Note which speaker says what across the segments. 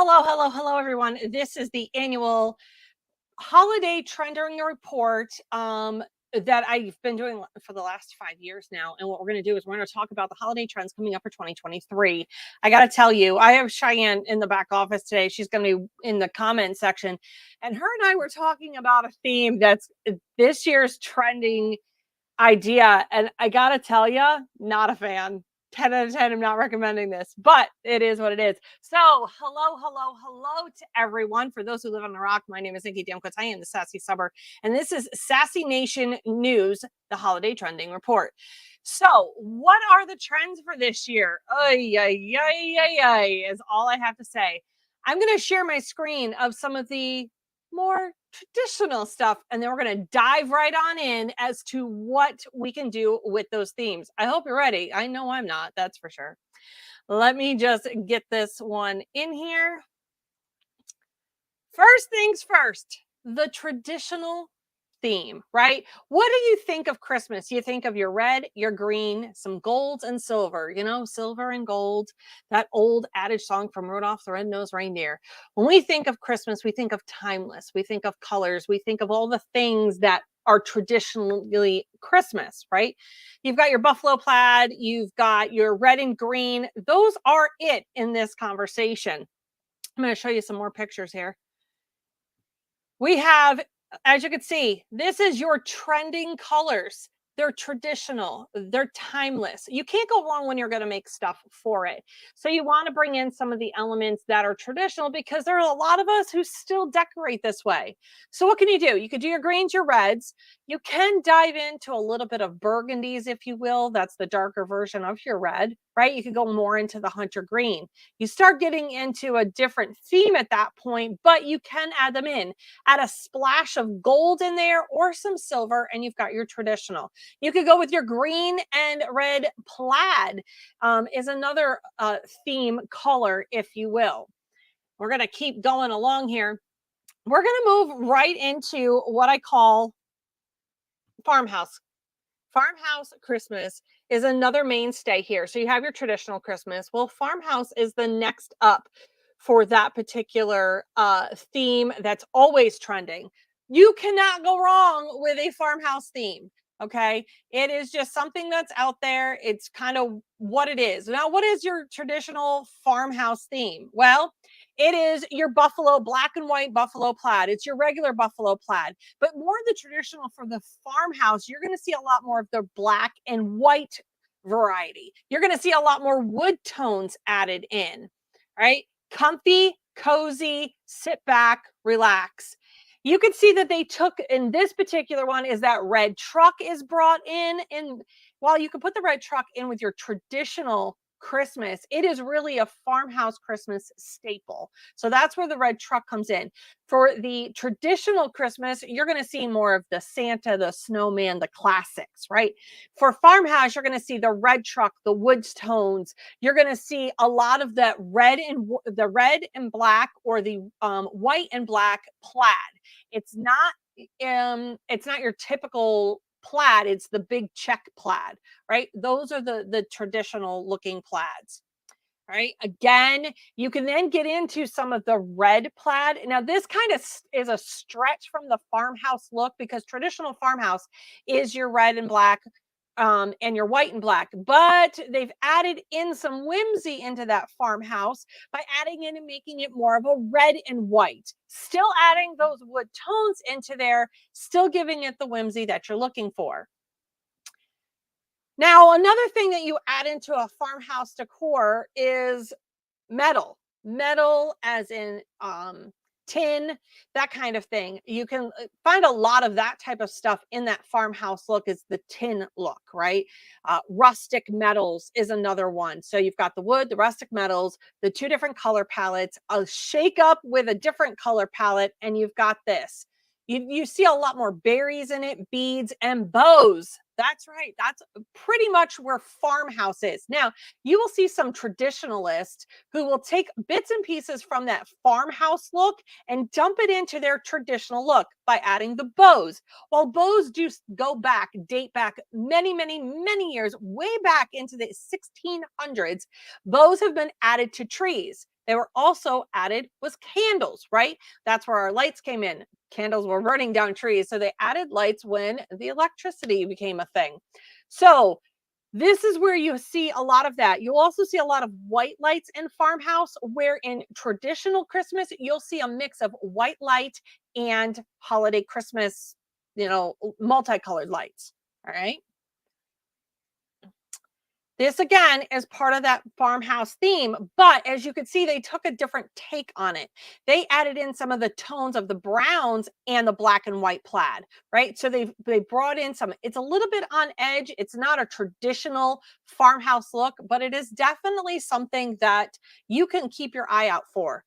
Speaker 1: Hello, everyone. This is the annual holiday trending report that I've been doing for the last 5 years now. And what we're going to do is we're going to talk about the holiday trends coming up for 2023. I got to tell you, I have Cheyenne in the back office today. She's going to be in the comment section. And her and I were talking about a theme that's this year's trending idea. And I got to tell you, not a fan. 10 out of 10, I'm not recommending this, but it is what it is. So hello to everyone. For those who live on the rock, my name is Nikki Damkowitz. I am the Sassy Subber, and this is Sassy Nation News, the holiday trending report. So what are the trends for this year? Is all I have to say. I'm going to share my screen of some of the more traditional stuff, and then we're going to dive right on in as to what we can do with those themes. I hope you're ready. I know I'm not, that's for sure. Let me just get this one in here. First things first, the traditional theme, right? What do you think of Christmas? You think of your red, your green, some golds and silver, silver and gold, that old adage song from Rudolph the Red-Nosed Reindeer. When we think of Christmas, we think of timeless, we think of colors, we think of all the things that are traditionally Christmas, right? You've got your buffalo plaid, you've got your red and green. Those are it in this conversation. I'm going to show you some more pictures here. We have, as you can see, this is your trending colors. They're traditional, they're timeless. You can't go wrong when you're going to make stuff for it. So you want to bring in some of the elements that are traditional because there are a lot of us who still decorate this way. So what can you do? You could do your greens, your reds. You can dive into a little bit of burgundies, if you will. That's the darker version of your red, right? You could go more into the hunter green. You start getting into a different theme at that point, but you can add them in. Add a splash of gold in there or some silver, and you've got your traditional. You could go with your green and red plaid is another theme color, if you will. We're going to keep going along here. We're going to move right into what I call farmhouse. Farmhouse Christmas is another mainstay here. So you have your traditional Christmas. Well, farmhouse is the next up for that particular theme that's always trending. You cannot go wrong with a farmhouse theme. Okay. It is just something that's out there. It's kind of what it is. Now, what is your traditional farmhouse theme? Well, it is your buffalo, black and white buffalo plaid. It's your regular buffalo plaid, but more the traditional for the farmhouse. You're going to see a lot more of the black and white variety. You're going to see a lot more wood tones added in, right? Comfy, cozy, sit back, relax. You can see that they took in this particular one is that red truck is brought in. And while you can put the red truck in with your traditional Christmas, it is really a farmhouse Christmas staple. So that's where the red truck comes in. For the traditional Christmas, you're going to see more of the Santa, the snowman, the classics, right? For farmhouse, you're going to see the red truck, the wood tones. You're going to see a lot of that red and black or the white and black plaid. It's not your typical plaid. It's the big check plaid, right? Those are the traditional looking plaids. Right. Again, you can then get into some of the red plaid. Now, this kind of is a stretch from the farmhouse look because traditional farmhouse is your red and black and your white and black, but they've added in some whimsy into that farmhouse by adding in and making it more of a red and white, still adding those wood tones into there, still giving it the whimsy that you're looking for. Now, another thing that you add into a farmhouse decor is metal. Metal as in tin, that kind of thing. You can find a lot of that type of stuff in that farmhouse look is the tin look, right? Rustic metals is another one. So you've got the wood, the rustic metals, the two different color palettes, a shake up with a different color palette, and you've got this. You see a lot more berries in it, beads and bows. That's right. That's pretty much where farmhouse is. Now, you will see some traditionalists who will take bits and pieces from that farmhouse look and dump it into their traditional look by adding the bows. While bows do date back many, many, many years, way back into the 1600s, bows have been added to trees. they were also added was candles, right? That's where our lights came in. Candles were burning down trees. So they added lights when the electricity became a thing. So this is where you see a lot of that. You'll also see a lot of white lights in farmhouse, where in traditional Christmas, you'll see a mix of white light and holiday Christmas, multicolored lights. All right. This again is part of that farmhouse theme, but as you can see, they took a different take on it. They added in some of the tones of the browns and the black and white plaid, right? So they brought in some, it's a little bit on edge. It's not a traditional farmhouse look, but it is definitely something that you can keep your eye out for.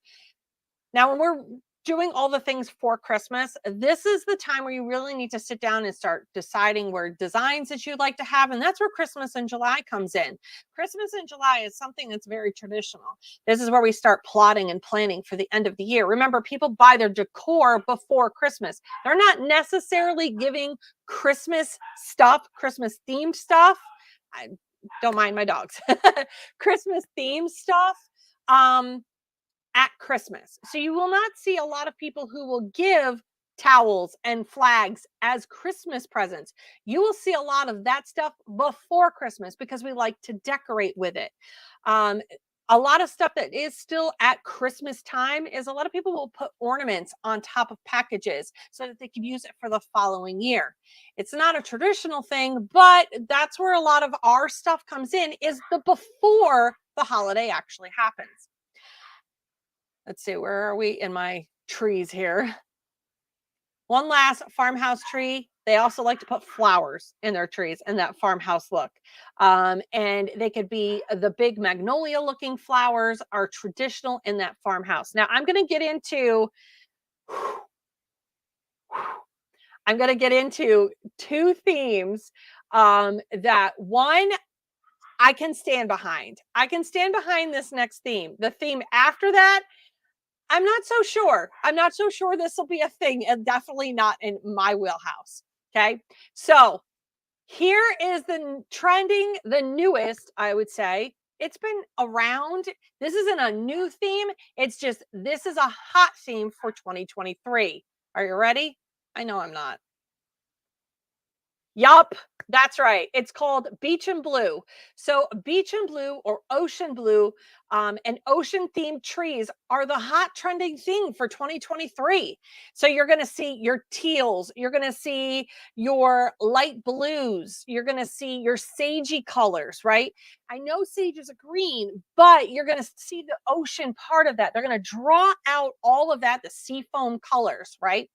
Speaker 1: Now, when we're doing all the things for Christmas, this is the time where you really need to sit down and start deciding where designs that you'd like to have. And that's where Christmas in July comes in. Christmas in July is something that's very traditional. This is where we start plotting and planning for the end of the year. Remember, people buy their decor before Christmas. They're not necessarily giving Christmas stuff, Christmas themed stuff. I don't mind my dogs. Christmas themed stuff. At Christmas. So you will not see a lot of people who will give towels and flags as Christmas presents. You will see a lot of that stuff before Christmas because we like to decorate with it. A lot of stuff that is still at Christmas time is a lot of people will put ornaments on top of packages so that they can use it for the following year. It's not a traditional thing, but that's where a lot of our stuff comes in, is the before the holiday actually happens. Let's see, where are we in my trees here? One last farmhouse tree. They also like to put flowers in their trees in that farmhouse look. And they could be the big magnolia looking flowers are traditional in that farmhouse. Now I'm going to get into two themes that one I can stand behind. I can stand behind this next theme. The theme after that, I'm not so sure. I'm not so sure this will be a thing, and definitely not in my wheelhouse. Okay. So here is the trending, the newest, I would say. It's been around. This isn't a new theme. It's just, this is a hot theme for 2023. Are you ready? I know I'm not. Yup, that's right. It's called Beach and Blue. So beach and blue or ocean blue and ocean themed trees are the hot trending thing for 2023. So you're going to see your teals, you're going to see your light blues, you're going to see your sagey colors, right? I know sage is a green, but you're going to see the ocean part of that. They're going to draw out all of that, the seafoam colors, right?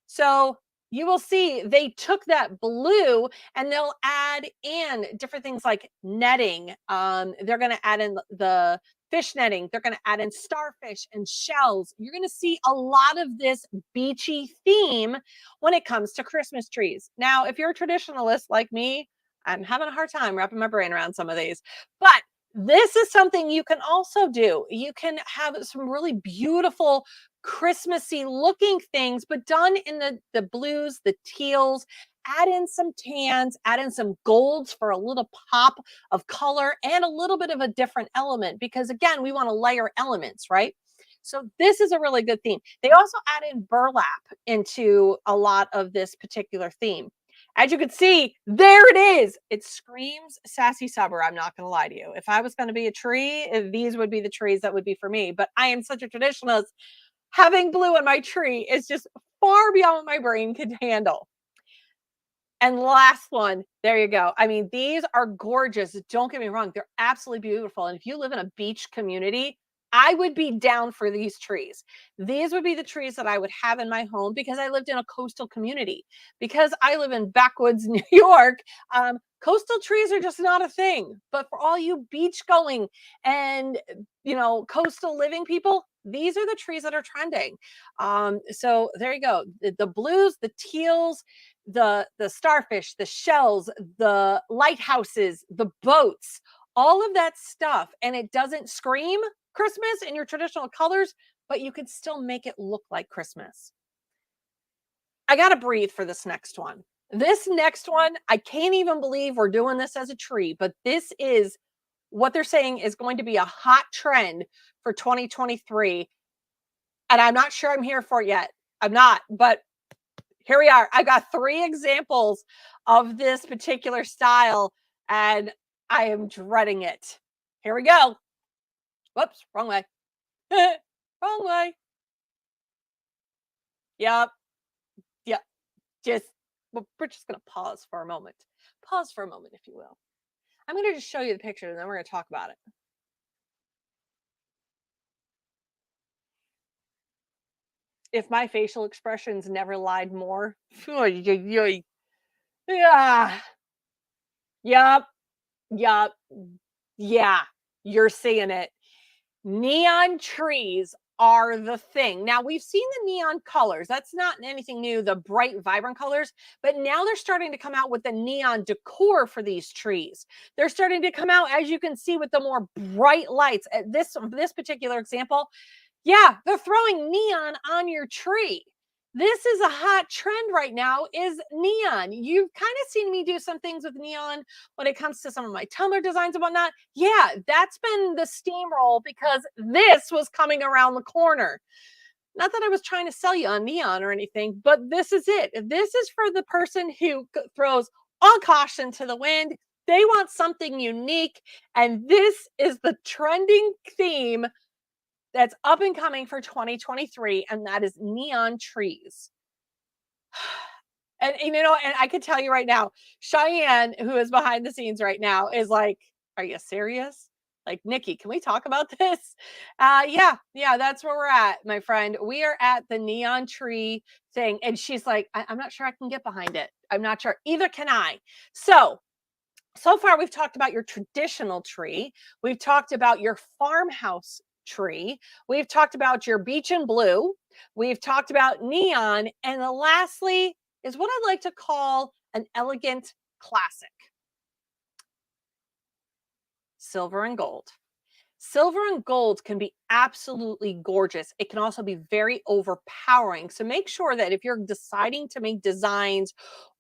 Speaker 1: So you will see they took that blue and they'll add in different things like netting. They're going to add in the fish netting. They're going to add in starfish and shells. You're going to see a lot of this beachy theme when it comes to Christmas trees. Now, if you're a traditionalist like me, I'm having a hard time wrapping my brain around some of these, but this is something you can also do. You can have some really beautiful Christmassy looking things, but done in the blues, the teals. Add in some tans, add in some golds for a little pop of color and a little bit of a different element, because again, we want to layer elements, right? So this is a really good theme. They also add in burlap into a lot of this particular theme. As you can see, there it is. It screams sassy summer. I'm not going to lie to you. If I was going to be a tree, these would be the trees that would be for me. But I am such a traditionalist. Having blue in my tree is just far beyond what my brain can handle. And last one, there you go. I mean, these are gorgeous. Don't get me wrong. They're absolutely beautiful. And if you live in a beach community, I would be down for these trees. These would be the trees that I would have in my home because I lived in a coastal community. Because I live in backwoods New York, coastal trees are just not a thing. But for all you beach going and, coastal living people, these are the trees that are trending. So there you go. The blues, the teals, the starfish, the shells, the lighthouses, the boats, all of that stuff. And it doesn't scream Christmas in your traditional colors, but you can still make it look like Christmas. I got to breathe for this next one. This next one, I can't even believe we're doing this as a tree, but this is what they're saying is going to be a hot trend for 2023. And I'm not sure I'm here for it yet. I'm not, but here we are. I got 3 examples of this particular style, and I am dreading it. Here we go. Whoops, wrong way. Wrong way. Yep. Yep. Just, we're just going to pause for a moment. Pause for a moment, if you will. I'm going to just show you the picture and then we're going to talk about it. If my facial expressions never lied more. Yeah. Yep. Yep. Yeah. You're seeing it. Neon trees are the thing. Now we've seen the neon colors. That's not anything new, the bright, vibrant colors, but now they're starting to come out with the neon decor for these trees. They're starting to come out, as you can see, with the more bright lights. This particular example, yeah, they're throwing neon on your tree. This is a hot trend right now, is neon. You've kind of seen me do some things with neon when it comes to some of my Tumblr designs and whatnot. Yeah, that's been the steamroll because this was coming around the corner. Not that I was trying to sell you on neon or anything, but this is it. This is for the person who throws all caution to the wind. They want something unique, and this is the trending theme that's up and coming for 2023, and that is neon trees. And you know, and I can tell you right now, Cheyenne, who is behind the scenes right now, is like, "Are you serious? Like, Nikki, can we talk about this?" Yeah, that's where we're at, my friend. We are at the neon tree thing, and she's like, I'm not sure I can get behind it. I'm not sure. Either can I." So far, we've talked about your traditional tree. We've talked about your farmhouse tree. We've talked about your beach and blue. We've talked about neon. And the lastly is what I like to call an elegant classic, silver and gold. Silver and gold can be absolutely gorgeous. It can also be very overpowering. So make sure that if you're deciding to make designs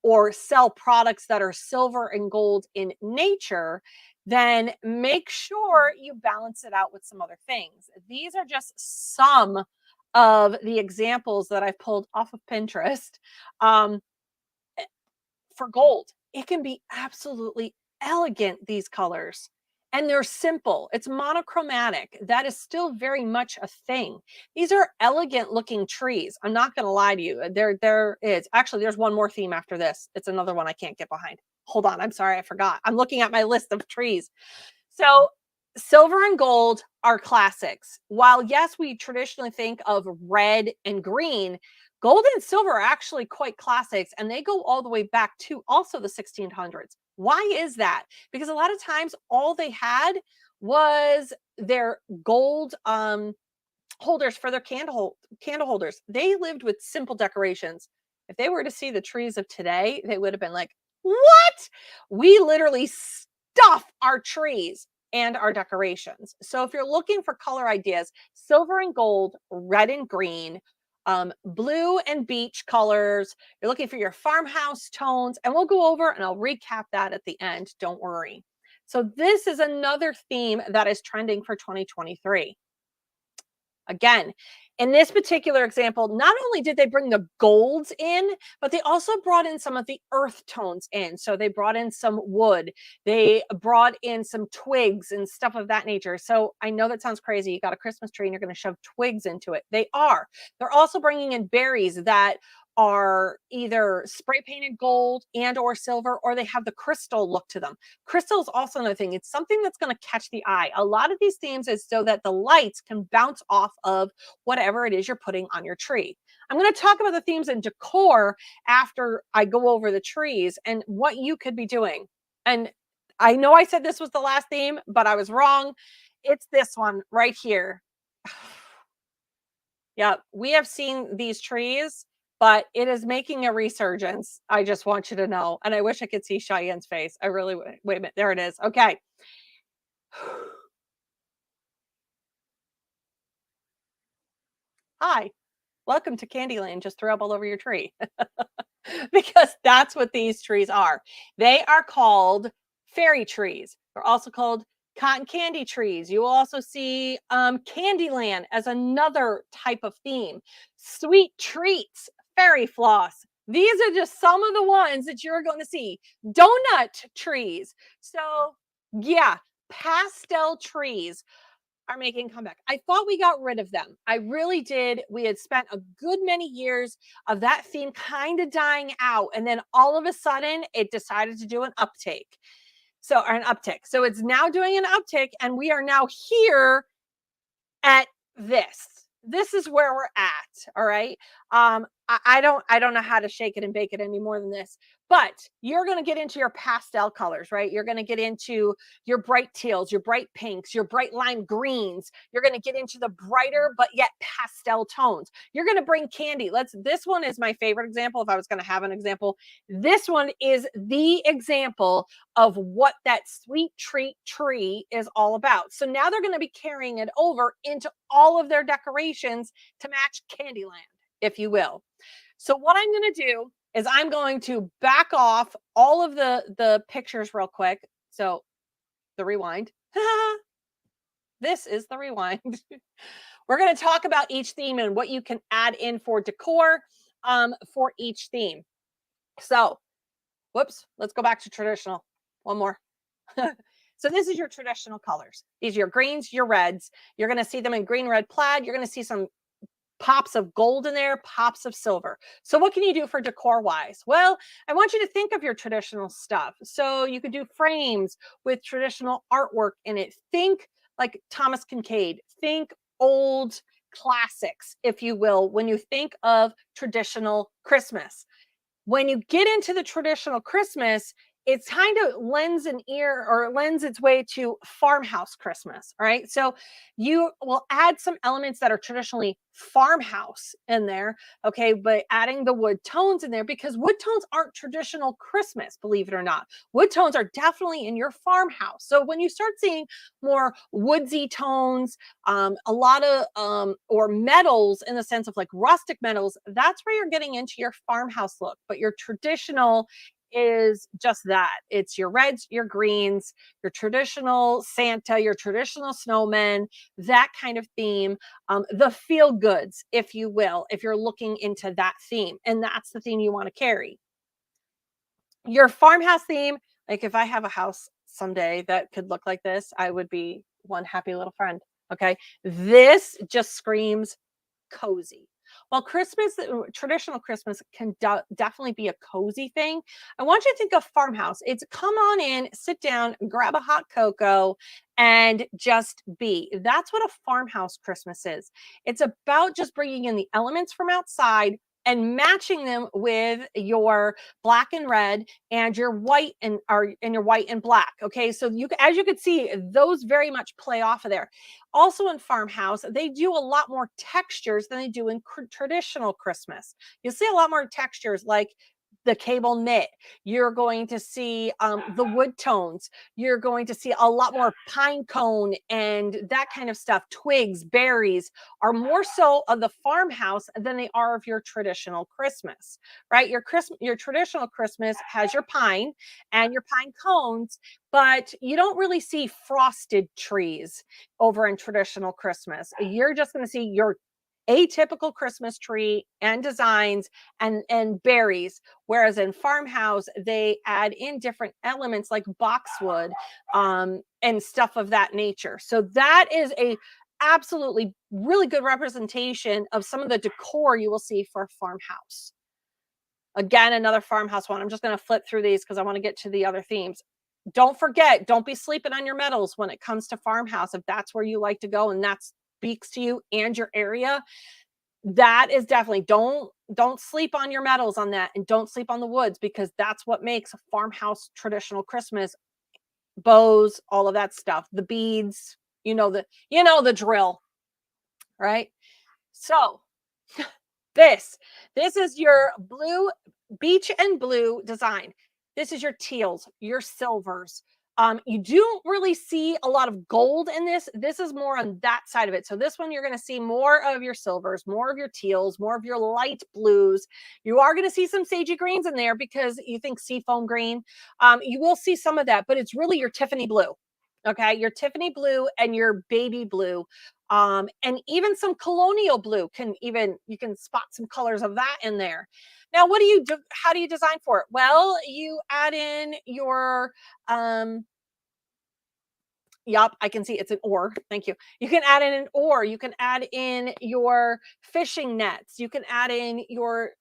Speaker 1: or sell products that are silver and gold in nature, then make sure you balance it out with some other things. These are just some of the examples that I've pulled off of Pinterest. Um, for gold, it can be absolutely elegant, these colors. And they're simple. It's monochromatic. That is still very much a thing. These are elegant looking trees. I'm not going to lie to you. There is actually, there's one more theme after this. It's another one I can't get behind. Hold on. I'm sorry. I forgot. I'm looking at my list of trees. So silver and gold are classics. While yes, we traditionally think of red and green, gold and silver are actually quite classics, and they go all the way back to also the 1600s. Why is that? Because a lot of times all they had was their gold holders for their candle holders. They lived with simple decorations. If they were to see the trees of today, they would have been like, "What? We literally stuff our trees and our decorations." So if you're looking for color ideas, silver and gold, red and green, blue and beach colors. You're looking for your farmhouse tones, and we'll go over and I'll recap that at the end. Don't worry. So this is another theme that is trending for 2023. Again, in this particular example, not only did they bring the golds in, but they also brought in some of the earth tones in. So they brought in some wood, they brought in some twigs and stuff of that nature. So I know that sounds crazy. You got a Christmas tree and you're going to shove twigs into it. They are. They're also bringing in berries that are either spray painted gold and or silver, or they have the crystal look to them. Crystal is also another thing. It's something that's going to catch the eye. A lot of these themes is so that the lights can bounce off of whatever it is you're putting on your tree. I'm going to talk about the themes in decor after I go over the trees and what you could be doing. And I know I said this was the last theme, but I was wrong. It's this one right here. Yeah, we have seen these trees, but it is making a resurgence. I just want you to know. And I wish I could see Cheyenne's face. I really would. Wait a minute. There it is. Okay. Hi, welcome to Candyland. Just throw up all over your tree. Because that's what these trees are. They are called fairy trees. They're also called cotton candy trees. You will also see Candyland as another type of theme. Sweet treats, fairy floss. These are just some of the ones that you're going to see. Donut trees. So, yeah, pastel trees are making a comeback. I thought we got rid of them. I really did. We had spent a good many years of that theme kind of dying out. And then all of a sudden, it decided to do an uptake. So, or an uptick. So it's now doing an uptick, and we are now here at this. This is where we're at. All right. I don't know how to shake it and bake it any more than this. But you're going to get into your pastel colors, right? You're going to get into your bright teals, your bright pinks, your bright lime greens. You're going to get into the brighter but yet pastel tones. You're going to bring candy. This one is my favorite example. If I was going to have an example, this one is the example of what that sweet treat tree is all about. So now they're going to be carrying it over into all of their decorations to match Candyland, if you will. So what I'm going to do is I'm going to back off all of the pictures real quick. So the rewind. This is the rewind. We're going to talk about each theme and what you can add in for decor for each theme. So, whoops, let's go back to traditional. One more. So this is your traditional colors. These are your greens, your reds. You're going to see them in green, red plaid. You're going to see some pops of gold in there, pops of silver. So what can you do for decor wise? Well, I want you to think of your traditional stuff. So you could do frames with traditional artwork in it. Think like Thomas Kincaid. Think old classics, if you will, when you think of traditional Christmas. When you get into the traditional Christmas, it's kind of lends its way to farmhouse Christmas. All right. So you will add some elements that are traditionally farmhouse in there. Okay. But adding the wood tones in there, because wood tones aren't traditional Christmas, believe it or not. Wood tones are definitely in your farmhouse. So when you start seeing more woodsy tones, a lot of, or metals in the sense of like rustic metals, that's where you're getting into your farmhouse look. But your traditional is just that. It's your reds, your greens, your traditional Santa, your traditional snowman, that kind of theme. The feel goods, if you will, if you're looking into that theme. And that's the theme you want to carry. Your farmhouse theme, like if I have a house someday that could look like this, I would be one happy little friend. Okay. This just screams cozy. While Christmas, traditional Christmas can definitely be a cozy thing, I want you to think of farmhouse. It's come on in, sit down, grab a hot cocoa, and just be. That's what a farmhouse Christmas is. It's about just bringing in the elements from outside and matching them with your black and red and your white and your white and black. Okay, so as you can see, those very much play off of there. Also in farmhouse, they do a lot more textures than they do in traditional Christmas. You'll see a lot more textures like the cable knit. You're going to see the wood tones. You're going to see a lot more pine cone and that kind of stuff. Twigs, berries are more so of the farmhouse than they are of your traditional Christmas, right? Your traditional Christmas has your pine and your pine cones, but you don't really see frosted trees over in traditional Christmas. You're just going to see your atypical Christmas tree and designs and berries, whereas in farmhouse they add in different elements like boxwood and stuff of that nature. So that is a absolutely really good representation of some of the decor you will see for a farmhouse. Again, another farmhouse one. I'm just going to flip through these because I want to get to the other themes. Don't forget, don't be sleeping on your metals when it comes to farmhouse. If that's where you like to go and that speaks to you and your area, that is definitely don't sleep on your metals on that, and don't sleep on the woods, because that's what makes a farmhouse traditional Christmas. Bows, all of that stuff, the beads, the drill, right? So this is your blue, beach and blue design. This is your teals, your silvers. You don't really see a lot of gold in this. This is more on that side of it. So this one, you're going to see more of your silvers, more of your teals, more of your light blues. You are going to see some sagey greens in there because you think seafoam green. You will see some of that, but it's really your Tiffany blue. Okay, your Tiffany blue and your baby blue, and even some colonial blue can even you can spot some colors of that in there. Now, what do you do? How do you design for it? Well, you add in your Yup, I can see it's an oar. Thank you. You can add in an oar. You can add in your fishing nets. You can add in your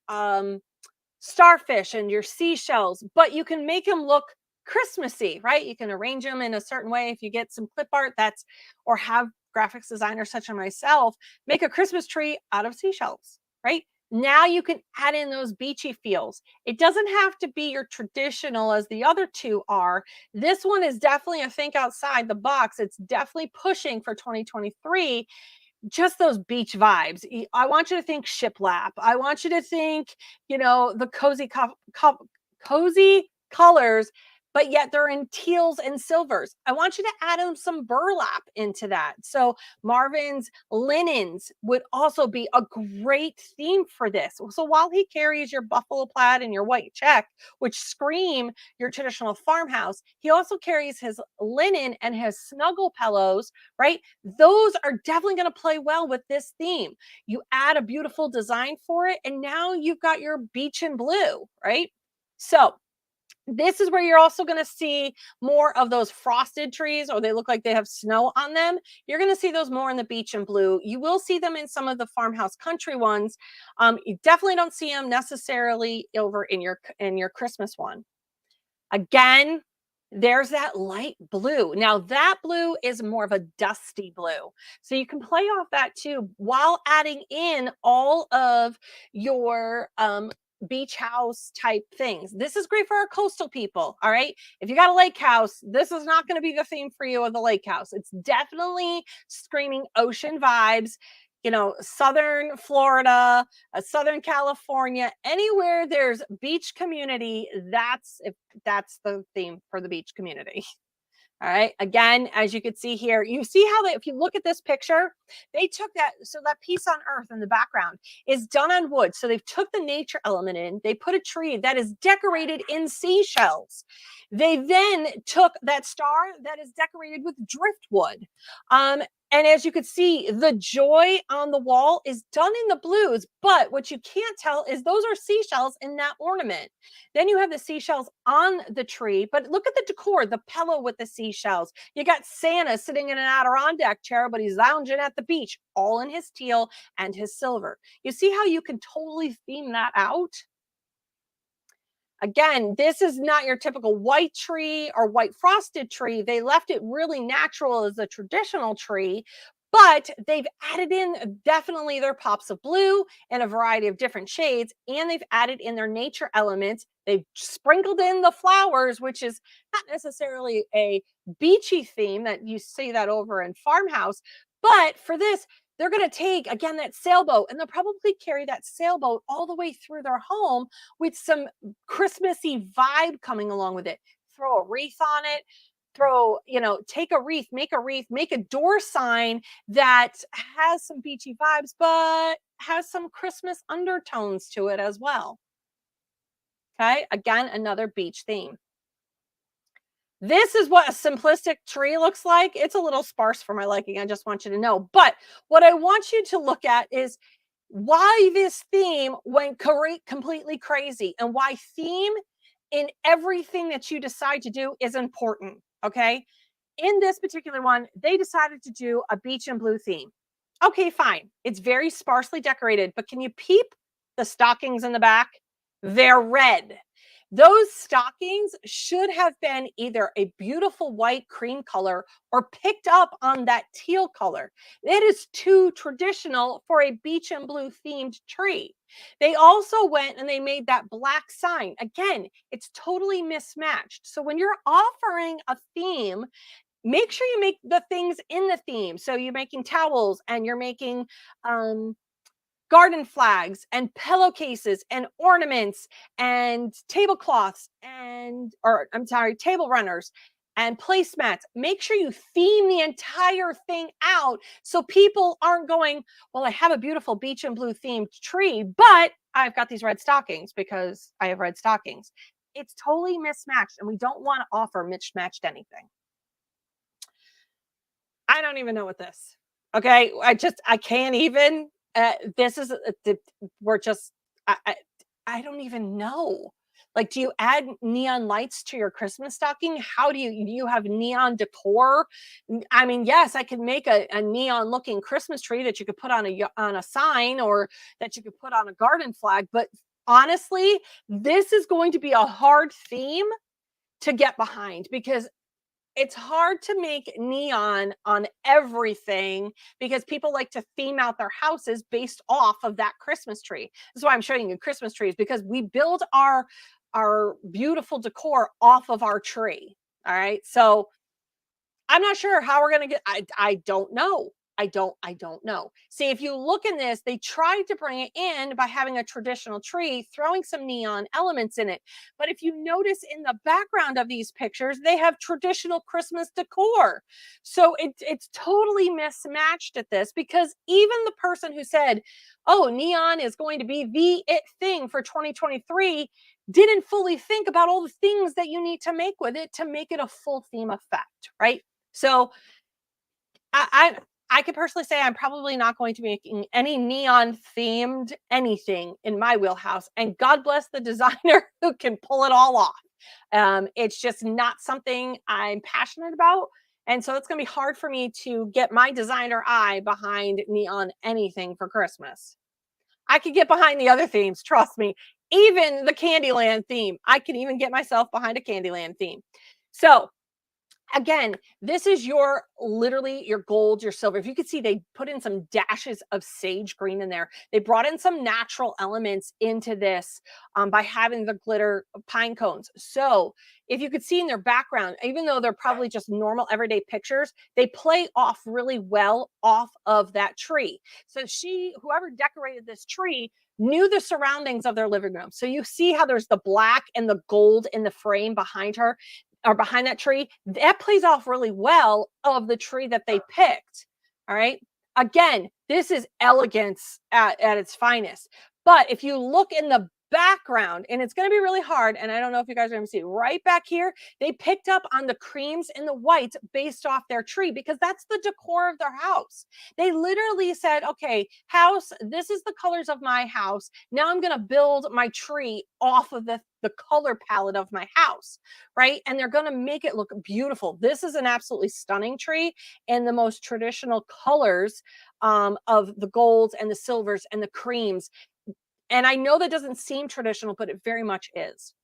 Speaker 1: starfish and your seashells, but you can make them look Christmassy, right? You can arrange them in a certain way. If you get some clip art that's, or have graphics designers such as myself, make a Christmas tree out of seashells, right? Now you can add in those beachy feels. It doesn't have to be your traditional as the other two are. This one is definitely a think outside the box. It's definitely pushing for 2023 just those beach vibes. I want you to think shiplap. I want you to think, the cozy colors, but yet they're in teals and silvers. I want you to add in some burlap into that. So Marvin's linens would also be a great theme for this. So while he carries your buffalo plaid and your white check, which scream your traditional farmhouse, he also carries his linen and his snuggle pillows, right? Those are definitely going to play well with this theme. You add a beautiful design for it, and now you've got your beach and blue, right? So this is where you're also going to see more of those frosted trees, or they look like they have snow on them. You're going to see those more in the beach and blue. You will see them in some of the farmhouse country ones. You definitely don't see them necessarily over in your Christmas one. Again, there's that light blue. Now that blue is more of a dusty blue. So you can play off that too while adding in all of your beach house type things. This is great for our coastal people. All right. If you got a lake house, this is not going to be the theme for you of the lake house. It's definitely screaming ocean vibes. Southern Florida, Southern California, anywhere there's beach community, that's the theme for the beach community. All right. Again, as you can see here, you see how if you look at this picture, they took that. So that piece on earth in the background is done on wood. So they've took the nature element in, they put a tree that is decorated in seashells. They then took that star that is decorated with driftwood. And as you could see, the joy on the wall is done in the blues, but what you can't tell is those are seashells in that ornament. Then you have the seashells on the tree, but look at the decor, the pillow with the seashells. You got Santa sitting in an Adirondack chair, but he's lounging at the beach, all in his teal and his silver. You see how you can totally theme that out? Again, this is not your typical white tree or white frosted tree. They left it really natural as a traditional tree, but they've added in definitely their pops of blue and a variety of different shades, and they've added in their nature elements. They've sprinkled in the flowers, which is not necessarily a beachy theme that you see that over in farmhouse, but for this, they're going to take again that sailboat, and they'll probably carry that sailboat all the way through their home with some Christmassy vibe coming along with it. Throw a wreath on it, take a wreath, make a door sign that has some beachy vibes, but has some Christmas undertones to it as well. Okay, again, another beach theme. This is what a simplistic tree looks like. It's a little sparse for my liking. I just want you to know. But what I want you to look at is why this theme went completely crazy, and why theme in everything that you decide to do is important. Okay. In this particular one, they decided to do a beach and blue theme. Okay, fine. It's very sparsely decorated, but can you peep the stockings in the back? They're red. Those stockings should have been either a beautiful white cream color or picked up on that teal color. It is too traditional for a beach and blue themed tree. They also went and they made that black sign. Again, it's totally mismatched. So when you're offering a theme, make sure you make the things in the theme. So you're making towels, and you're making garden flags and pillowcases and ornaments and tablecloths table runners and placemats. Make sure you theme the entire thing out so people aren't going, well, I have a beautiful beach and blue themed tree, but I've got these red stockings because I have red stockings. It's totally mismatched, and we don't want to offer mismatched anything. I don't even know what this. Okay, I can't even. This is we're just I don't even know. Like, do you add neon lights to your Christmas stocking? How do you have neon decor? I mean, yes, I could make a neon looking Christmas tree that you could put on on a sign or that you could put on a garden flag. But honestly, this is going to be a hard theme to get behind because it's hard to make neon on everything because people like to theme out their houses based off of that Christmas tree. That's why I'm showing you Christmas trees because we build our beautiful decor off of our tree. All right. So I'm not sure how we're gonna get. I don't know. I don't know. See, if you look in this, they tried to bring it in by having a traditional tree, throwing some neon elements in it. But if you notice in the background of these pictures, they have traditional Christmas decor. So it's totally mismatched at this because even the person who said, "Oh, neon is going to be the it thing for 2023," didn't fully think about all the things that you need to make with it to make it a full theme effect, right? So I I could personally say I'm probably not going to be making any neon themed anything in my wheelhouse. And God bless the designer who can pull it all off. It's just not something I'm passionate about. And so it's going to be hard for me to get my designer eye behind neon anything for Christmas. I could get behind the other themes, trust me. Even the Candyland theme. I can even get myself behind a Candyland theme. So again, this is your literally your gold, your silver. If you could see, they put in some dashes of sage green in there. They brought in some natural elements into this by having the glitter pine cones. So if you could see in their background, even though they're probably just normal everyday pictures, they play off really well off of that tree. So whoever decorated this tree, knew the surroundings of their living room. So you see how there's the black and the gold in the frame behind her or behind that tree, that plays off really well of the tree that they picked. All right. Again, this is elegance at its finest. But if you look in the background, and it's going to be really hard, and I don't know if you guys are going to see right back here, they picked up on the creams and the whites based off their tree because that's the decor of their house. They literally said, okay, house, this is the colors of my house. Now I'm going to build my tree off of the color palette of my house, right? And they're going to make it look beautiful. This is an absolutely stunning tree and the most traditional colors of the golds and the silvers and the creams. And I know that doesn't seem traditional, but it very much is.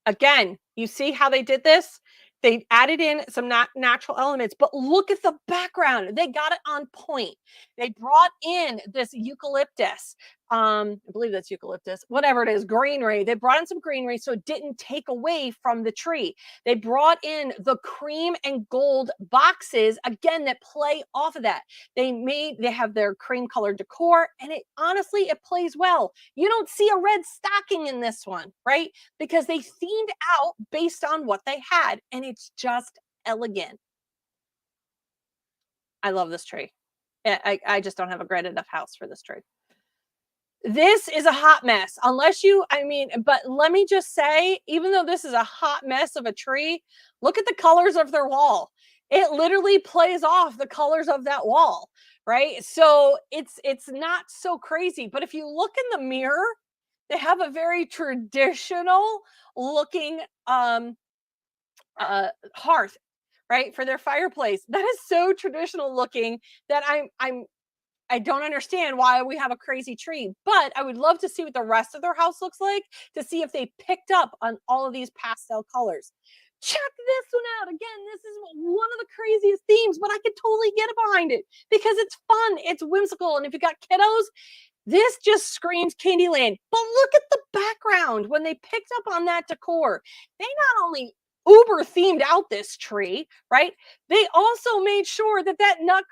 Speaker 1: Again, you see how they did this? They added in some natural elements, but look at the background. They got it on point. They brought in this eucalyptus. I believe that's eucalyptus, whatever it is, greenery. They brought in some greenery so it didn't take away from the tree. They brought in the cream and gold boxes again that play off of that. They have their cream colored decor, and it honestly it plays well. You don't see a red stocking in this one, right? Because they themed out based on what they had, and it's just elegant. I love this tree. I just don't have a great enough house for this tree. This is a hot mess. Unless you, I mean, but let me just say, even though this is a hot mess of a tree, look at the colors of their wall. It literally plays off the colors of that wall, right? So it's not so crazy. But if you look in the mirror, they have a very traditional looking hearth, right, for their fireplace. That is so traditional looking that I don't understand why we have a crazy tree, but I would love to see what the rest of their house looks like to see if they picked up on all of these pastel colors. Check this one out. Again, this is one of the craziest themes, but I could totally get behind it because it's fun, it's whimsical, and if you got kiddos, this just screams Candyland. But look at the background when they picked up on that decor. They not only uber themed out this tree, right? They also made sure that that nutcracker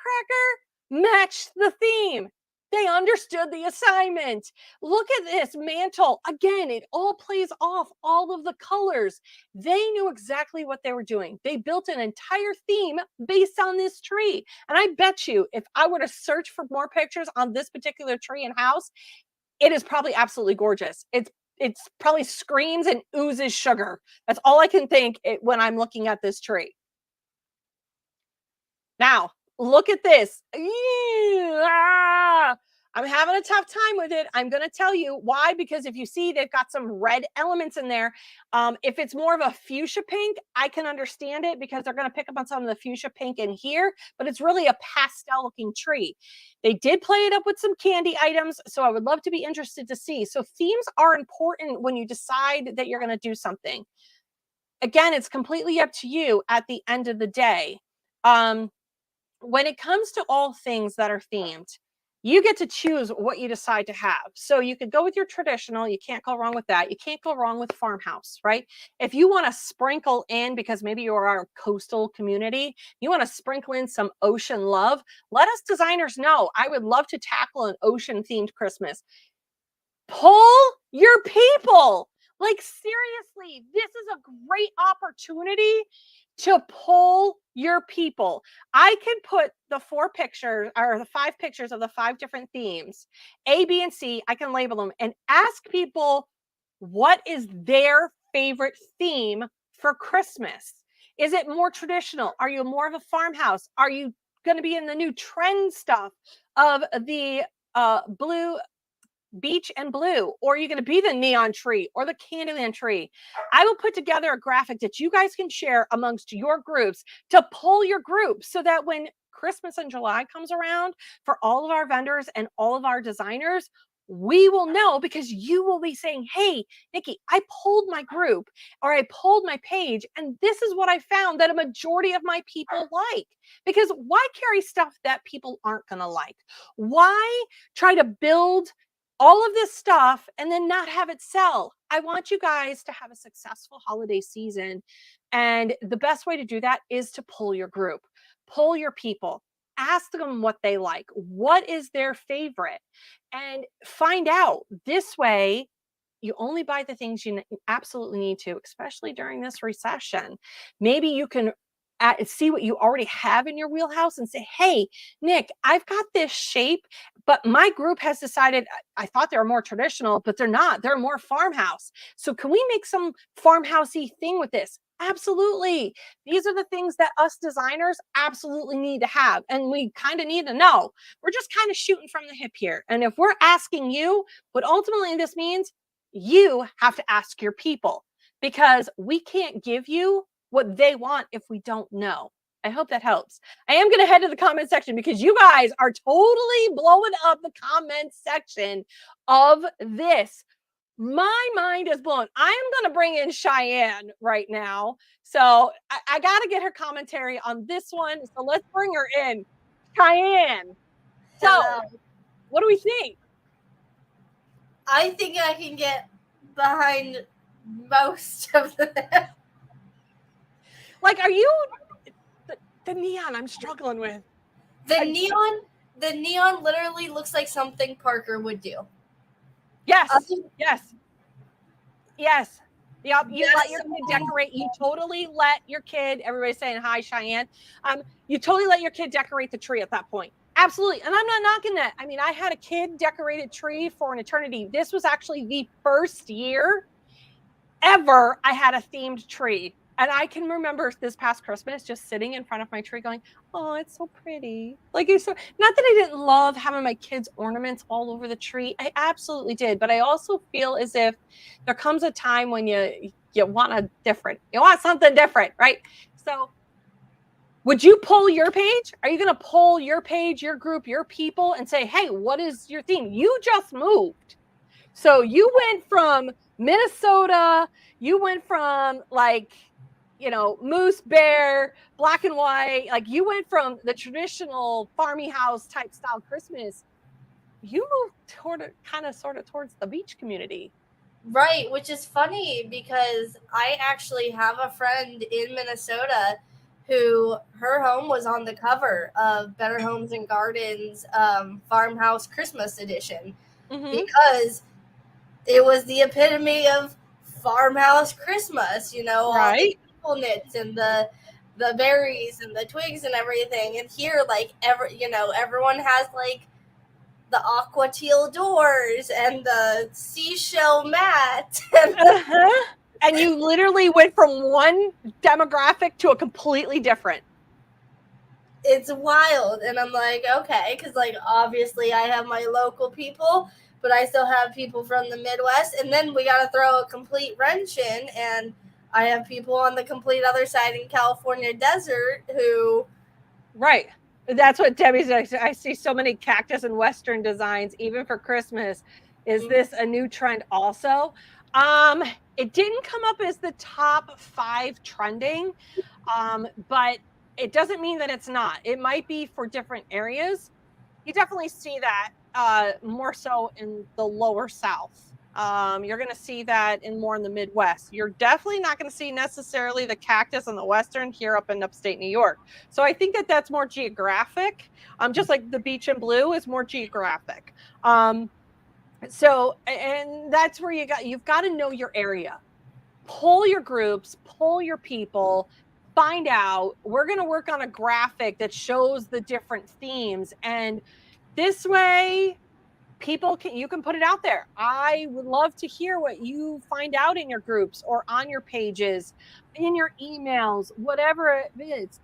Speaker 1: matched the theme. They understood the assignment. Look at this mantle. Again, it all plays off all of the colors. They knew exactly what they were doing. They built an entire theme based on this tree. And I bet you, if I were to search for more pictures on this particular tree and house, it is probably absolutely gorgeous. It's probably screams and oozes sugar. That's all I can think when I'm looking at this tree. Now, look at this. I'm having a tough time with it. I'm going to tell you why, because if you see they've got some red elements in there. If it's more of a fuchsia pink, I can understand it because they're going to pick up on some of the fuchsia pink in here, but it's really a pastel looking tree. They did play it up with some candy items, so I would love to be interested to see. So themes are important when you decide that you're going to do something. Again, it's completely up to you at the end of the day. When it comes to all things that are themed, you get to choose what you decide to have. So you could go with your traditional, you can't go wrong with that. You can't go wrong with farmhouse, right? If you want to sprinkle in, because maybe you're our coastal community, you want to sprinkle in some ocean love, let us designers know. I would love to tackle an ocean themed Christmas. Pull your people. Like, seriously, this is a great opportunity to pull your people. I can put the 4 pictures or the 5 pictures of the 5 different themes, A, B, and C. I can label them and ask people what is their favorite theme for Christmas. Is it more traditional? Are you more of a farmhouse? Are you going to be in the new trend stuff of the blue beach and blue, or are you going to be the neon tree or the Candyland tree? I will put together a graphic that you guys can share amongst your groups to pull your group so that when Christmas in July comes around for all of our vendors and all of our designers, we will know because you will be saying, hey, Nikki, I pulled my group or I pulled my page and this is what I found that a majority of my people like. Because why carry stuff that people aren't going to like? Why try to build all of this stuff and then not have it sell? I want you guys to have a successful holiday season. And the best way to do that is to pull your group, pull your people, ask them what they like, what is their favorite, and find out. This way, you only buy the things you absolutely need to, especially during this recession. Maybe you can see what you already have in your wheelhouse and say, hey, Nick, I've got this shape, but my group has decided, I thought they were more traditional, but they're not. They're more farmhouse. So can we make some farmhousey thing with this? Absolutely. These are the things that us designers absolutely need to have. And we kind of need to know. We're just kind of shooting from the hip here. And if we're asking you, what ultimately this means, you have to ask your people, because we can't give you what they want if we don't know. I hope that helps. I am going to head to the comment section because you guys are totally blowing up the comment section of this. My mind is blown. I am going to bring in Cheyenne right now. So I got to get her commentary on this one. So let's bring her in. Cheyenne. So,
Speaker 2: Hello.
Speaker 1: what do we think?
Speaker 2: I think I can get behind most of them.
Speaker 1: Like, are you the neon I'm struggling with?
Speaker 2: The neon literally looks like something Parker would do.
Speaker 1: Yes. Yes. Yep. You
Speaker 2: Yes.
Speaker 1: let your kid decorate. You totally let your kid, everybody's saying hi, Cheyenne. You totally let your kid decorate the tree at that point. Absolutely. And I'm not knocking that. I mean, I had a kid decorated tree for an eternity. This was actually the first year ever I had a themed tree. And I can remember this past Christmas just sitting in front of my tree going, oh, it's so pretty. Like, it's so, not that I didn't love having my kids' ornaments all over the tree. I absolutely did. But I also feel as if there comes a time when you want you want something different, right? So would you pull your page? Are you going to pull your page, your group, your people and say, hey, what is your theme? You just moved. So you went from Minnesota, you went from like, moose, bear, black and white, like you went from the traditional farmy house type style Christmas. You moved sort of towards the beach community.
Speaker 2: Right, which is funny because I actually have a friend in Minnesota who her home was on the cover of Better Homes and Gardens Farmhouse Christmas Edition because it was the epitome of farmhouse Christmas,
Speaker 1: right?
Speaker 2: All the people knits and the berries and the twigs and everything. And here, like everyone has like the aqua teal doors and the seashell mat.
Speaker 1: And you literally went from one demographic to a completely different.
Speaker 2: it's wild. And I'm like, okay, because like obviously I have my local people, but I still have people from the Midwest, and then we got to throw a complete wrench in, and I have people on the complete other side in California desert who
Speaker 1: Right. That's what Debbie's. I see so many cactus and Western designs, even for Christmas. Is this a new trend also? It didn't come up as the top 5 trending, but it doesn't mean that it's not. It might be for different areas. You definitely see that more so in the lower South. You're going to see that more in the Midwest. You're definitely not going to see necessarily the cactus and the Western here up in upstate New York. So I think that that's more geographic, just like the beach and blue is more geographic. So, and that's where you've got to know your area. Pull your groups, pull your people, find out. We're going to work on a graphic that shows the different themes. And this way, you can put it out there. I would love to hear what you find out in your groups or on your pages, in your emails, whatever it is.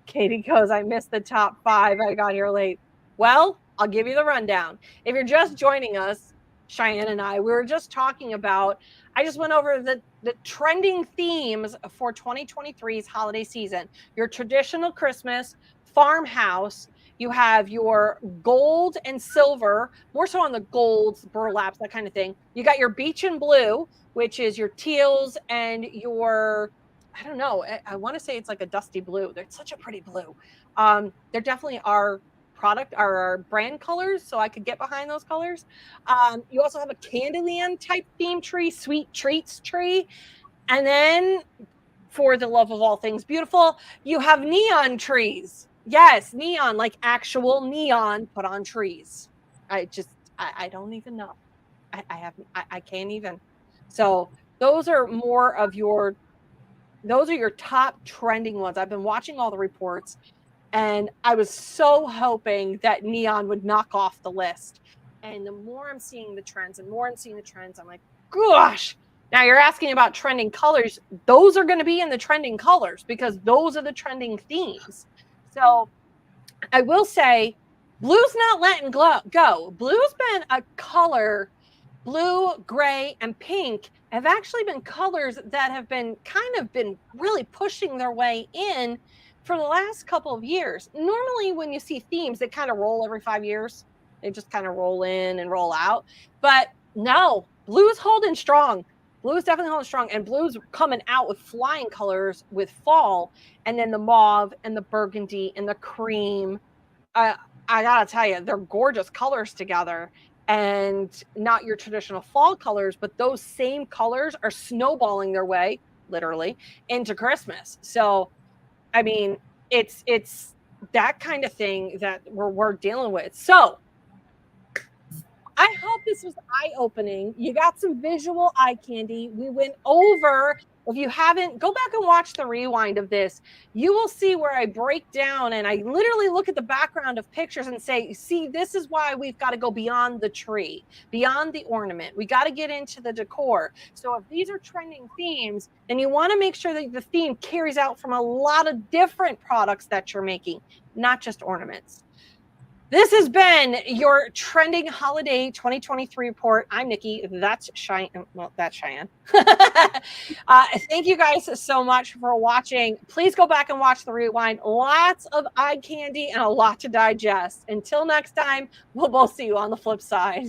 Speaker 1: Katie goes, I missed the top 5. I got here late. Well, I'll give you the rundown. If you're just joining us, Cheyenne and I, we were just talking about, I just went over the trending themes for 2023's holiday season. Your traditional Christmas, farmhouse, you have your gold and silver, more so on the golds, burlaps, that kind of thing. You got your beach and blue, which is your teals and your, I don't know, I want to say it's like a dusty blue. They're such a pretty blue. They're definitely our brand colors, so I could get behind those colors. You also have a Candyland type theme tree, sweet treats tree. And then for the love of all things beautiful, you have neon trees. Yes, neon, like actual neon put on trees. I don't even know. I can't even. So those are your top trending ones. I've been watching all the reports, and I was so hoping that neon would knock off the list. And the more I'm seeing the trends, I'm like, gosh. Now you're asking about trending colors. Those are going to be in the trending colors because those are the trending themes. So I will say blue's not letting go. Blue's been a color. Blue, gray, and pink have actually been colors that have been really pushing their way in for the last couple of years. Normally when you see themes, they kind of roll every 5 years. They just kind of roll in and roll out. But no, blue's holding strong. Blue is definitely holding strong, and blue's coming out with flying colors with fall, and then the mauve and the burgundy and the cream. I gotta tell you, they're gorgeous colors together, and not your traditional fall colors, but those same colors are snowballing their way, literally, into Christmas. So, I mean, it's that kind of thing that we're dealing with. So I hope this was eye-opening. You got some visual eye candy. We went over. If you haven't, go back and watch the rewind of this. You will see where I break down and I literally look at the background of pictures and say, see, this is why we've got to go beyond the tree, beyond the ornament. We got to get into the decor. So if these are trending themes, then you want to make sure that the theme carries out from a lot of different products that you're making, not just ornaments. This has been your trending holiday 2023 report. I'm Nikki. That's Cheyenne. Well, that's Cheyenne. Thank you guys so much for watching. Please go back and watch the rewind. Lots of eye candy and a lot to digest. Until next time, we'll both see you on the flip side.